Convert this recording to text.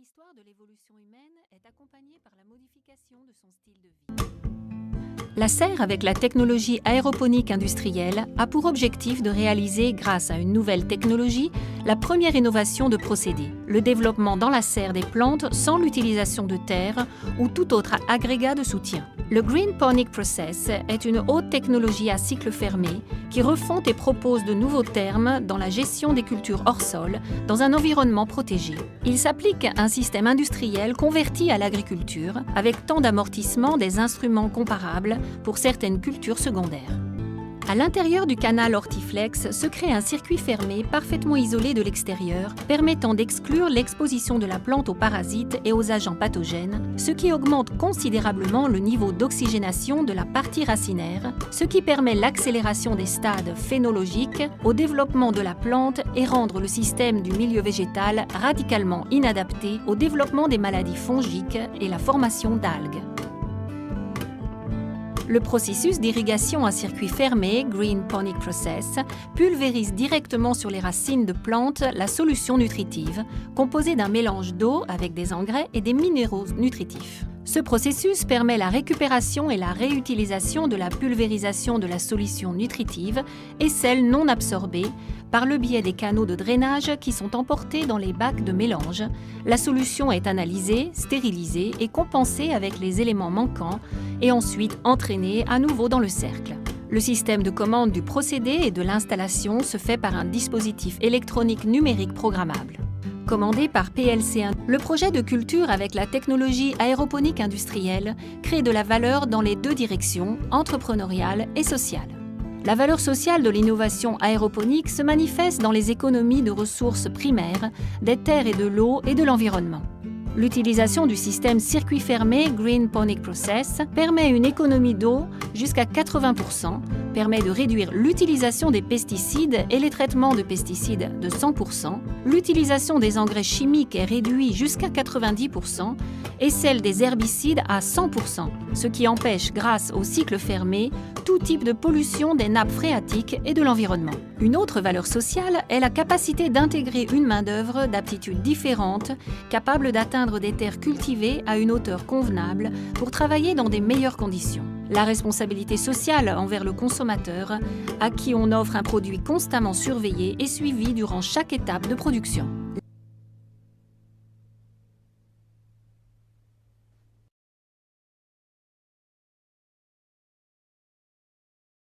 L'histoire de l'évolution humaine est accompagnée par la modification de son style de vie. La serre, avec la technologie aéroponique industrielle, a pour objectif de réaliser, grâce à une nouvelle technologie, la première innovation de procédé, le développement dans la serre des plantes sans l'utilisation de terre ou tout autre agrégat de soutien. Le Green Ponic Process est une haute technologie à cycle fermé qui refond et propose de nouveaux termes dans la gestion des cultures hors sol dans un environnement protégé. Il s'applique à un système industriel converti à l'agriculture avec tant d'amortissement des instruments comparables pour certaines cultures secondaires. À l'intérieur du canal Hortiflex se crée un circuit fermé parfaitement isolé de l'extérieur, permettant d'exclure l'exposition de la plante aux parasites et aux agents pathogènes, ce qui augmente considérablement le niveau d'oxygénation de la partie racinaire, ce qui permet l'accélération des stades phénologiques au développement de la plante et rendre le système du milieu végétal radicalement inadapté au développement des maladies fongiques et la formation d'algues. Le processus d'irrigation à circuit fermé, Green Ponic Process, pulvérise directement sur les racines de plantes la solution nutritive, composée d'un mélange d'eau avec des engrais et des minéraux nutritifs. Ce processus permet la récupération et la réutilisation de la pulvérisation de la solution nutritive et celle non absorbée par le biais des canaux de drainage qui sont emportés dans les bacs de mélange. La solution est analysée, stérilisée et compensée avec les éléments manquants et ensuite entraînée à nouveau dans le cercle. Le système de commande du procédé et de l'installation se fait par un dispositif électronique numérique programmable. Commandé par PLC1, le projet de culture avec la technologie aéroponique industrielle crée de la valeur dans les deux directions, entrepreneuriale et sociale. La valeur sociale de l'innovation aéroponique se manifeste dans les économies de ressources primaires, des terres et de l'eau et de l'environnement. L'utilisation du système circuit fermé Green Ponic Process permet une économie d'eau jusqu'à 80%, permet de réduire l'utilisation des pesticides et les traitements de pesticides de 100%, l'utilisation des engrais chimiques est réduite jusqu'à 90% et celle des herbicides à 100%, ce qui empêche, grâce au cycle fermé, tout type de pollution des nappes phréatiques et de l'environnement. Une autre valeur sociale est la capacité d'intégrer une main-d'œuvre d'aptitudes différentes, capable d'atteindre des terres cultivées à une hauteur convenable pour travailler dans des meilleures conditions. La responsabilité sociale envers le consommateur, à qui on offre un produit constamment surveillé et suivi durant chaque étape de production.